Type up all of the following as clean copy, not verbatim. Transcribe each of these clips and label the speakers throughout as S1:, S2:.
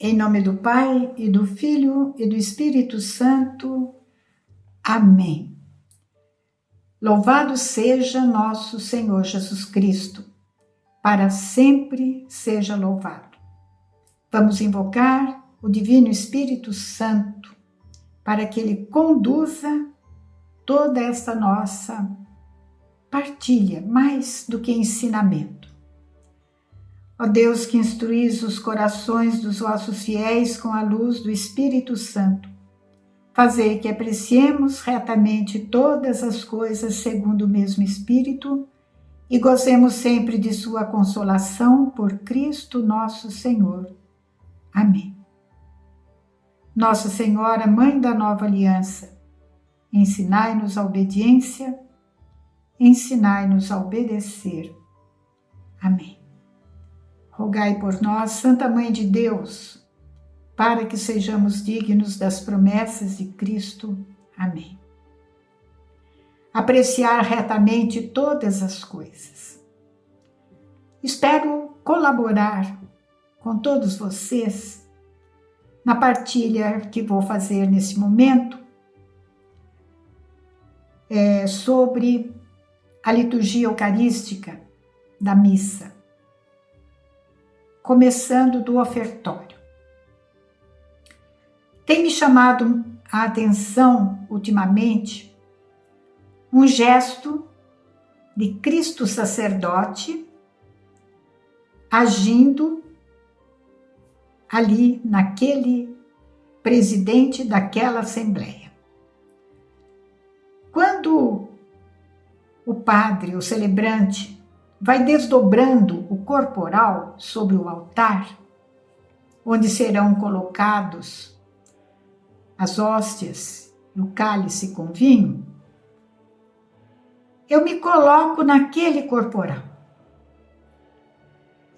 S1: Em nome do Pai, e do Filho, e do Espírito Santo. Amém. Louvado seja nosso Senhor Jesus Cristo, para sempre seja louvado. Vamos invocar o Divino Espírito Santo, para que Ele conduza toda esta nossa partilha, mais do que ensinamento. Ó Deus, que instruís os corações dos vossos fiéis com a luz do Espírito Santo, fazei que apreciemos retamente todas as coisas segundo o mesmo Espírito e gozemos sempre de sua consolação por Cristo nosso Senhor. Amém. Nossa Senhora, Mãe da Nova Aliança, ensinai-nos a obediência, ensinai-nos a obedecer. Amém. Rogai por nós, Santa Mãe de Deus, para que sejamos dignos das promessas de Cristo. Amém. Apreciar retamente todas as coisas. Espero colaborar com todos vocês na partilha que vou fazer nesse momento sobre a liturgia eucarística da missa, começando do ofertório. Tem me chamado a atenção ultimamente um gesto de Cristo sacerdote agindo ali naquele presidente daquela assembleia. Quando o padre, o celebrante, vai desdobrando o corporal sobre o altar, onde serão colocados as hóstias e o cálice com vinho, eu me coloco naquele corporal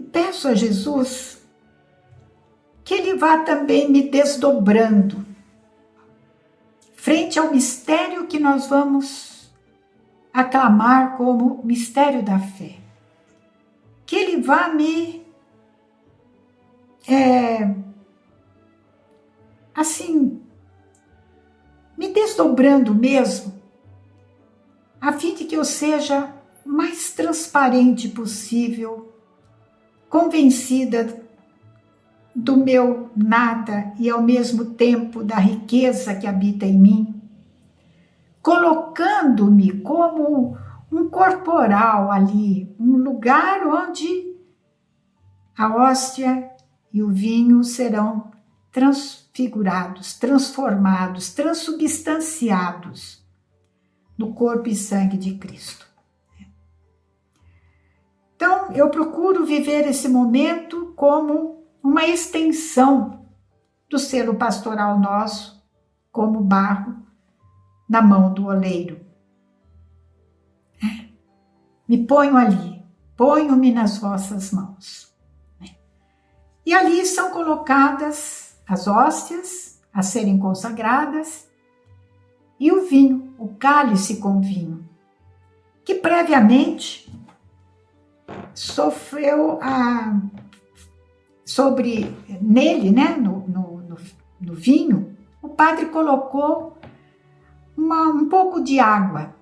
S1: e peço a Jesus que Ele vá também me desdobrando frente ao mistério que nós vamos aclamar como mistério da fé. Que Ele vá me me desdobrando mesmo, a fim de que eu seja mais transparente possível, convencida do meu nada e ao mesmo tempo da riqueza que habita em mim, colocando-me como um corporal ali, um lugar onde a hóstia e o vinho serão transfigurados, transformados, transubstanciados no corpo e sangue de Cristo. Então, eu procuro viver esse momento como uma extensão do selo pastoral nosso, como barro na mão do oleiro. Me ponho ali, ponho-me nas vossas mãos. E ali são colocadas as hóstias a serem consagradas e o vinho, o cálice com vinho, que previamente sofreu nele, né, no vinho, o padre colocou um pouco de água,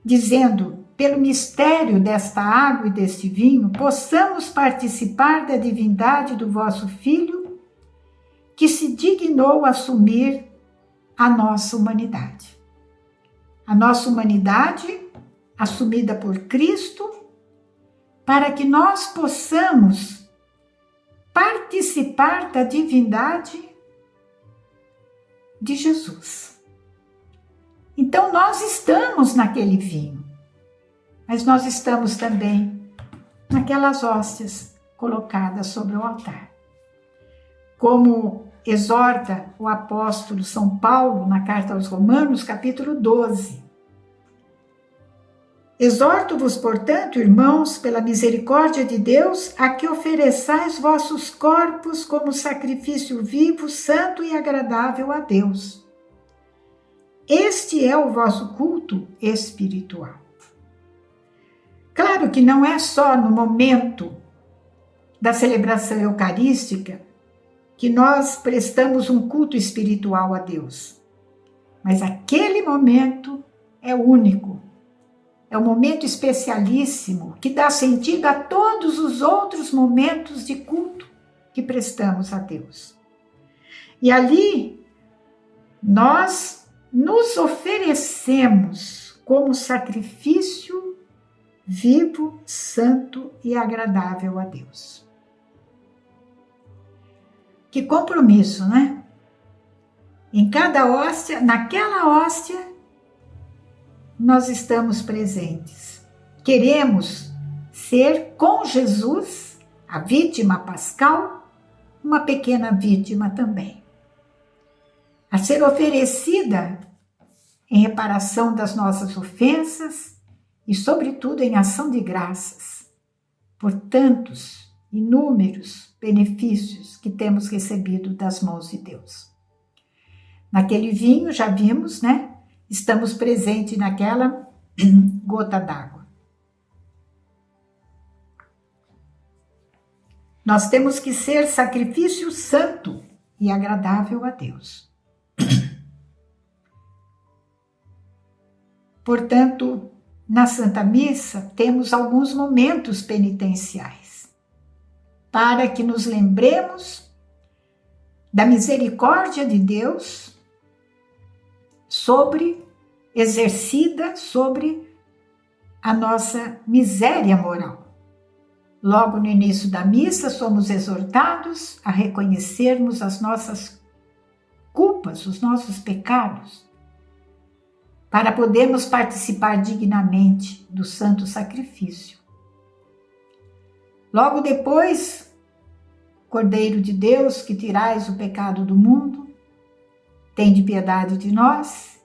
S1: dizendo: pelo mistério desta água e deste vinho, possamos participar da divindade do vosso Filho, que se dignou assumir a nossa humanidade. A nossa humanidade assumida por Cristo, para que nós possamos participar da divindade de Jesus. Então nós estamos naquele vinho, mas nós estamos também naquelas hóstias colocadas sobre o altar. Como exorta o apóstolo São Paulo na carta aos Romanos, capítulo 12. Exorto-vos, portanto, irmãos, pela misericórdia de Deus, a que ofereçais vossos corpos como sacrifício vivo, santo e agradável a Deus. Este é o vosso culto espiritual. Claro que não é só no momento da celebração eucarística que nós prestamos um culto espiritual a Deus. Mas aquele momento é único. É um momento especialíssimo que dá sentido a todos os outros momentos de culto que prestamos a Deus. E ali nós nos oferecemos como sacrifício vivo, santo e agradável a Deus. Que compromisso, né? Em cada hóstia, naquela hóstia, nós estamos presentes. Queremos ser com Jesus, a vítima pascal, uma pequena vítima também, a ser oferecida em reparação das nossas ofensas e, sobretudo, em ação de graças por tantos, inúmeros benefícios que temos recebido das mãos de Deus. Naquele vinho, já vimos, né? Estamos presentes naquela gota d'água. Nós temos que ser sacrifício santo e agradável a Deus. Portanto, na Santa Missa, temos alguns momentos penitenciais para que nos lembremos da misericórdia de Deus exercida sobre a nossa miséria moral. Logo no início da missa, somos exortados a reconhecermos as nossas culpas, os nossos pecados, para podermos participar dignamente do santo sacrifício. Logo depois, Cordeiro de Deus, que tirais o pecado do mundo, tende piedade de nós.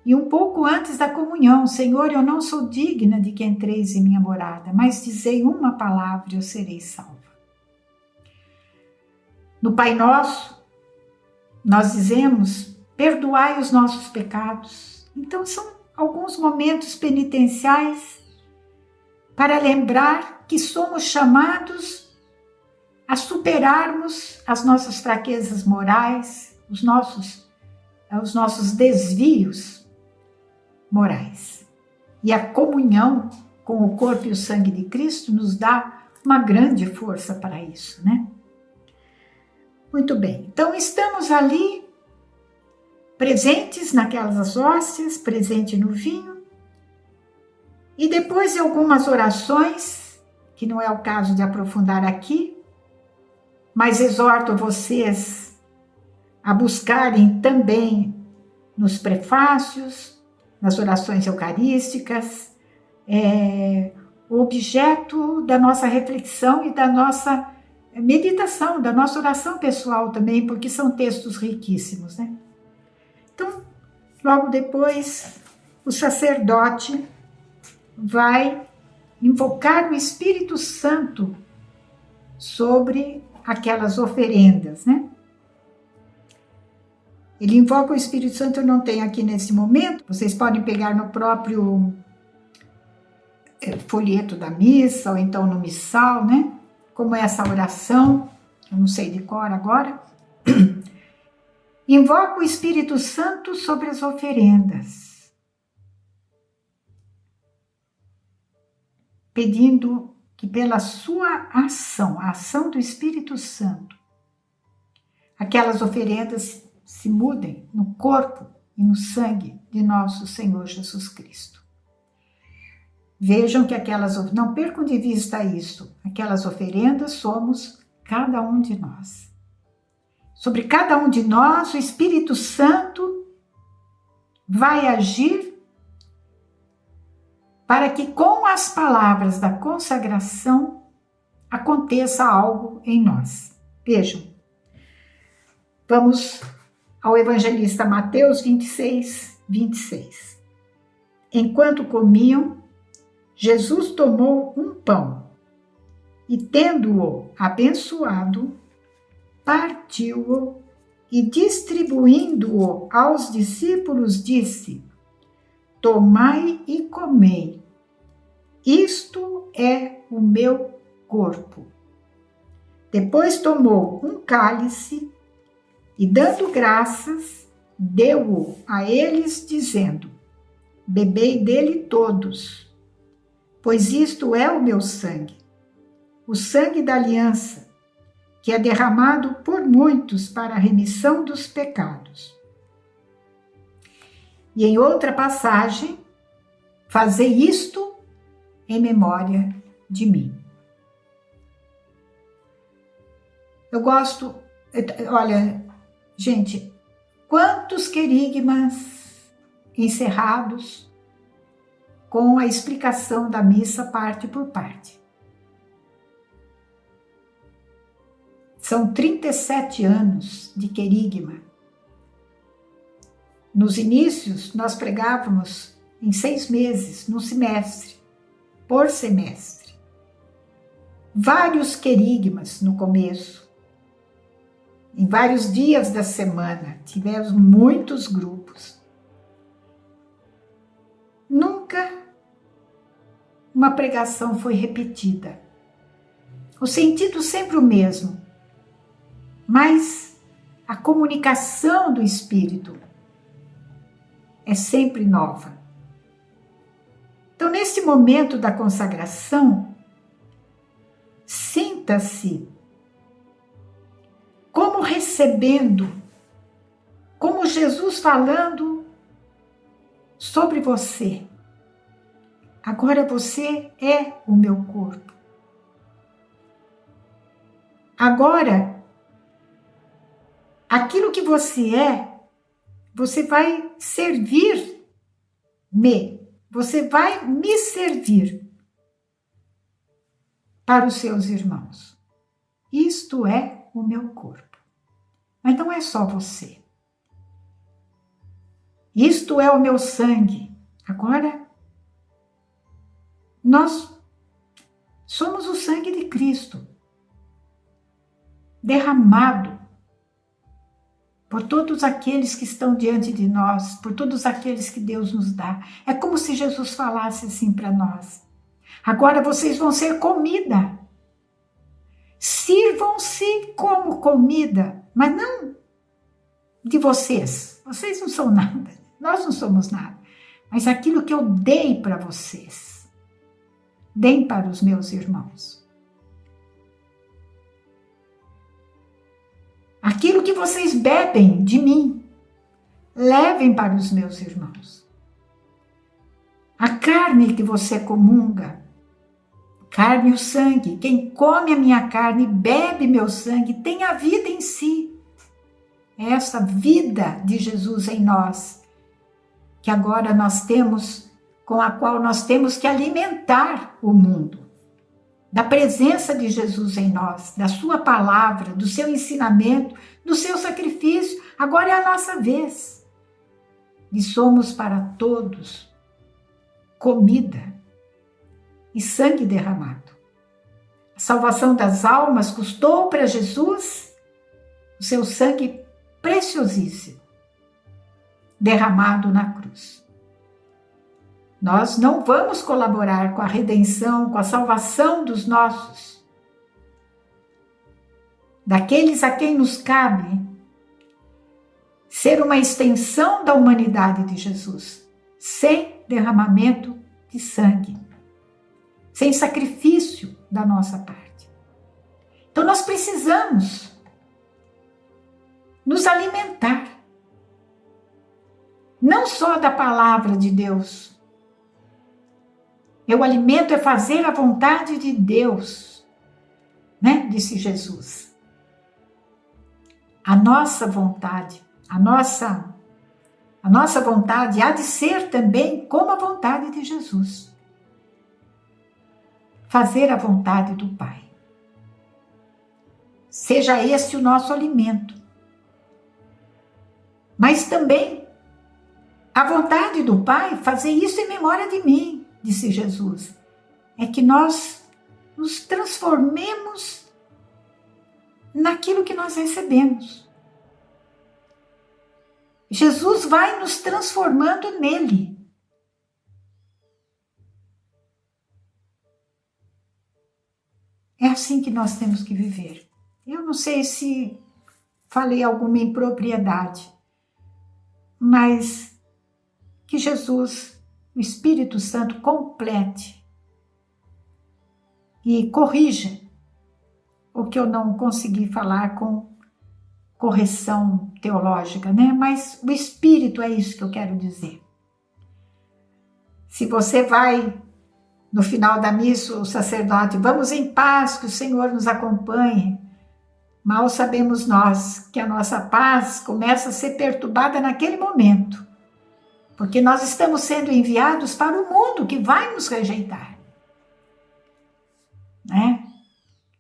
S1: E um pouco antes da comunhão, Senhor, eu não sou digna de que entreis em minha morada, mas dizei uma palavra e eu serei salva. No Pai Nosso, nós dizemos, perdoai os nossos pecados. Então são alguns momentos penitenciais para lembrar que somos chamados a superarmos as nossas fraquezas morais, os nossos desvios morais. E a comunhão com o corpo e o sangue de Cristo nos dá uma grande força para isso, né? Muito bem, então estamos ali presentes naquelas hóstias, presente no vinho, e depois de algumas orações, que não é o caso de aprofundar aqui, mas exorto vocês a buscarem também nos prefácios, nas orações eucarísticas, o objeto da nossa reflexão e da nossa meditação, da nossa oração pessoal também, porque são textos riquíssimos, né? Então, logo depois, o sacerdote vai invocar o Espírito Santo sobre aquelas oferendas, né? Ele invoca o Espírito Santo, eu não tenho aqui nesse momento, vocês podem pegar no próprio folheto da missa, ou então no missal, né? Como é essa oração, eu não sei de cor agora. Invoca o Espírito Santo sobre as oferendas, pedindo que pela sua ação, a ação do Espírito Santo, aquelas oferendas se mudem no corpo e no sangue de nosso Senhor Jesus Cristo. Vejam que não percam de vista isso, aquelas oferendas somos cada um de nós. Sobre cada um de nós, o Espírito Santo vai agir para que com as palavras da consagração aconteça algo em nós. Vejam, vamos ao evangelista Mateus 26, 26. Enquanto comiam, Jesus tomou um pão e, tendo-o abençoado, partiu-o e, distribuindo-o aos discípulos, disse: tomai e comei, isto é o meu corpo. Depois tomou um cálice e, dando graças, deu-o a eles, dizendo: bebei dele todos, pois isto é o meu sangue, o sangue da aliança, que é derramado por muitos para a remissão dos pecados. E em outra passagem, fazei isto em memória de mim. Eu gosto, olha, gente, quantos querigmas encerrados com a explicação da missa parte por parte. São 37 anos de querigma. Nos inícios, nós pregávamos em 6 meses, no semestre, por semestre. Vários querigmas no começo. Em vários dias da semana, tivemos muitos grupos. Nunca uma pregação foi repetida. O sentido sempre o mesmo, mas a comunicação do Espírito é sempre nova. Então, nesse momento da consagração, sinta-se como recebendo, como Jesus falando sobre você. Agora você é o meu corpo. Agora, aquilo que você é, você vai servir-me. Você vai me servir para os seus irmãos. Isto é o meu corpo. Mas não é só você. Isto é o meu sangue. Agora, nós somos o sangue de Cristo, derramado por todos aqueles que estão diante de nós, por todos aqueles que Deus nos dá. É como se Jesus falasse assim para nós: agora vocês vão ser comida. Sirvam-se como comida, mas não de vocês. Vocês não são nada, nós não somos nada. Mas aquilo que eu dei para vocês, deem para os meus irmãos. Aquilo que vocês bebem de mim, levem para os meus irmãos. A carne que você comunga, carne e o sangue, quem come a minha carne, bebe meu sangue, tem a vida em si. É essa vida de Jesus em nós, que agora nós temos, com a qual nós temos que alimentar o mundo. Da presença de Jesus em nós, da sua palavra, do seu ensinamento, do seu sacrifício. Agora é a nossa vez. E somos para todos comida e sangue derramado. A salvação das almas custou para Jesus o seu sangue preciosíssimo, derramado na cruz. Nós não vamos colaborar com a redenção, com a salvação dos nossos, daqueles a quem nos cabe ser uma extensão da humanidade de Jesus, sem derramamento de sangue, sem sacrifício da nossa parte. Então nós precisamos nos alimentar, não só da palavra de Deus. Meu alimento é fazer a vontade de Deus, né? Disse Jesus. A nossa vontade, a nossa vontade há de ser também como a vontade de Jesus. Fazer a vontade do Pai. Seja esse o nosso alimento. Mas também a vontade do Pai, fazer isso em memória de mim, disse Jesus. É que nós nos transformemos naquilo que nós recebemos. Jesus vai nos transformando nele. É assim que nós temos que viver. Eu não sei se falei alguma impropriedade, mas que Jesus, o Espírito Santo, complete e corrija o que eu não consegui falar com correção teológica, né? Mas o Espírito é isso que eu quero dizer. Se você vai no final da missa, o sacerdote, vamos em paz, que o Senhor nos acompanhe. Mal sabemos nós que a nossa paz começa a ser perturbada naquele momento, porque nós estamos sendo enviados para o mundo que vai nos rejeitar, né?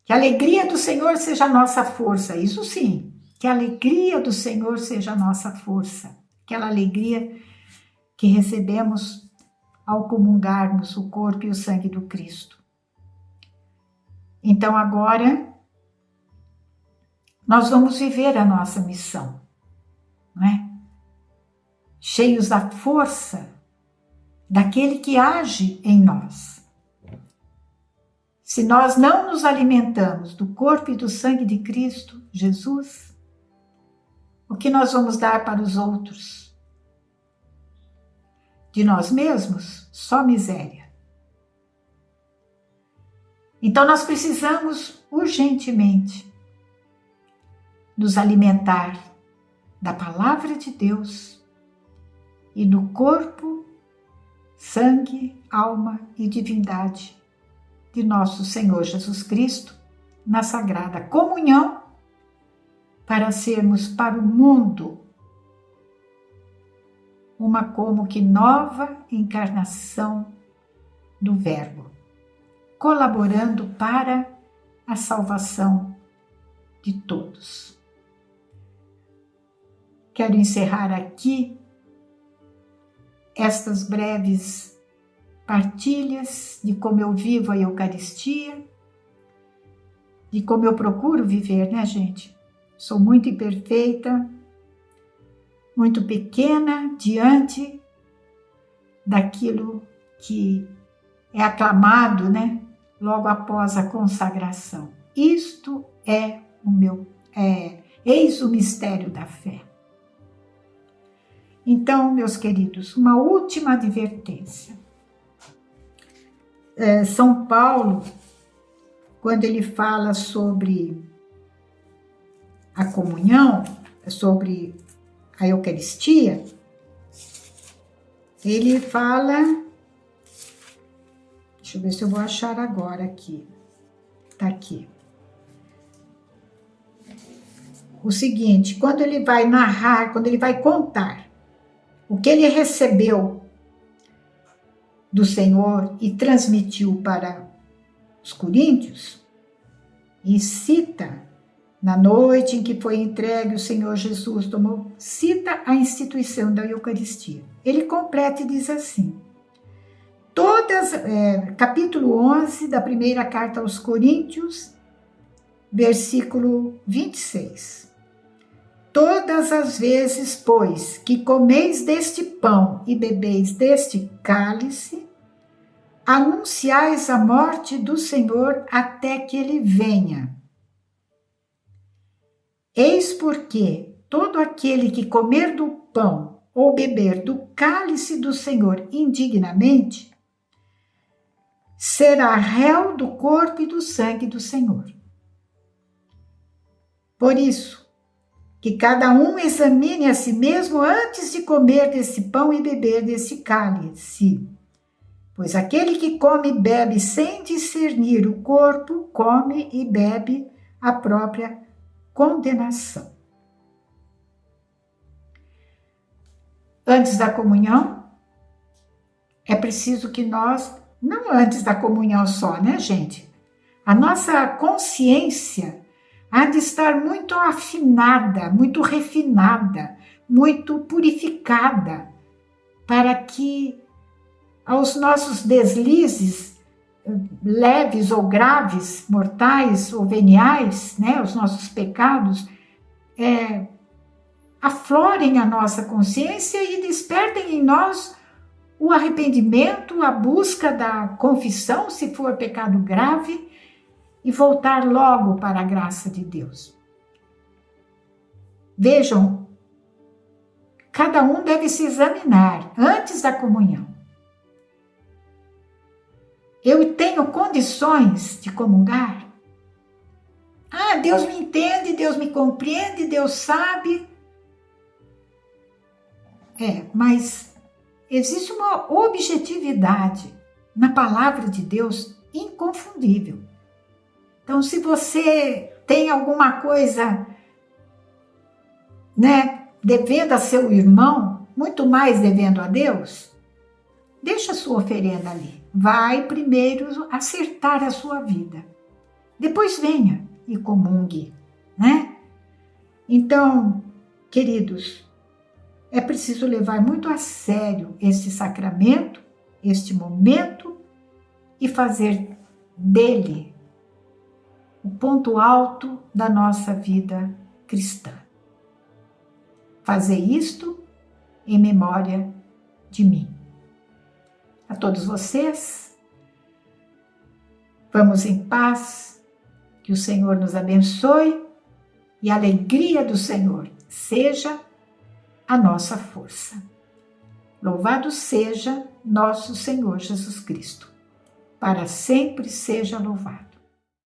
S1: Que a alegria do Senhor seja a nossa força, isso sim, que a alegria do Senhor seja a nossa força, aquela alegria que recebemos ao comungarmos o corpo e o sangue do Cristo. Então agora nós vamos viver a nossa missão, não é? Cheios da força daquele que age em nós. Se nós não nos alimentamos do corpo e do sangue de Cristo, Jesus, o que nós vamos dar para os outros? De nós mesmos, só miséria. Então nós precisamos urgentemente nos alimentar da palavra de Deus e do corpo, sangue, alma e divindade de nosso Senhor Jesus Cristo na sagrada comunhão, para sermos para o mundo uma como que nova encarnação do Verbo, colaborando para a salvação de todos. Quero encerrar aqui estas breves partilhas de como eu vivo a Eucaristia, de como eu procuro viver, né, gente? Sou muito imperfeita, muito pequena diante daquilo que é aclamado, né, logo após a consagração. Isto é eis o mistério da fé. Então, meus queridos, uma última advertência. São Paulo, quando ele fala sobre a comunhão, sobre a Eucaristia, ele fala, deixa eu ver se eu vou achar agora aqui, tá aqui. O seguinte, quando ele vai narrar, quando ele vai contar o que ele recebeu do Senhor e transmitiu para os coríntios, e cita, na noite em que foi entregue o Senhor Jesus, cita a instituição da Eucaristia. Ele completa e diz assim, capítulo 11 da primeira carta aos Coríntios, versículo 26. Todas as vezes, pois, que comeis deste pão e bebeis deste cálice, anunciais a morte do Senhor até que ele venha. Eis porque todo aquele que comer do pão ou beber do cálice do Senhor indignamente, será réu do corpo e do sangue do Senhor. Por isso, que cada um examine a si mesmo antes de comer desse pão e beber desse cálice. Pois aquele que come e bebe sem discernir o corpo, come e bebe a própria condenação. Antes da comunhão, é preciso que nós, não antes da comunhão só, né, gente? A nossa consciência há de estar muito afinada, muito refinada, muito purificada, para que aos nossos deslizes leves ou graves, mortais ou veniais, né, os nossos pecados, aflorem a nossa consciência e despertem em nós o arrependimento, a busca da confissão, se for pecado grave, e voltar logo para a graça de Deus. Vejam, cada um deve se examinar antes da comunhão. Eu tenho condições de comungar? Ah, Deus me entende, Deus me compreende, Deus sabe. Mas existe uma objetividade na palavra de Deus inconfundível. Então, se você tem alguma coisa, devendo a seu irmão, muito mais devendo a Deus, deixa a sua oferenda ali. Vai primeiro acertar a sua vida. Depois venha e comungue, Então, queridos, é preciso levar muito a sério este sacramento, este momento, e fazer dele o ponto alto da nossa vida cristã. Fazer isto em memória de mim. A todos vocês, vamos em paz, que o Senhor nos abençoe e a alegria do Senhor seja a nossa força. Louvado seja nosso Senhor Jesus Cristo. Para sempre seja louvado.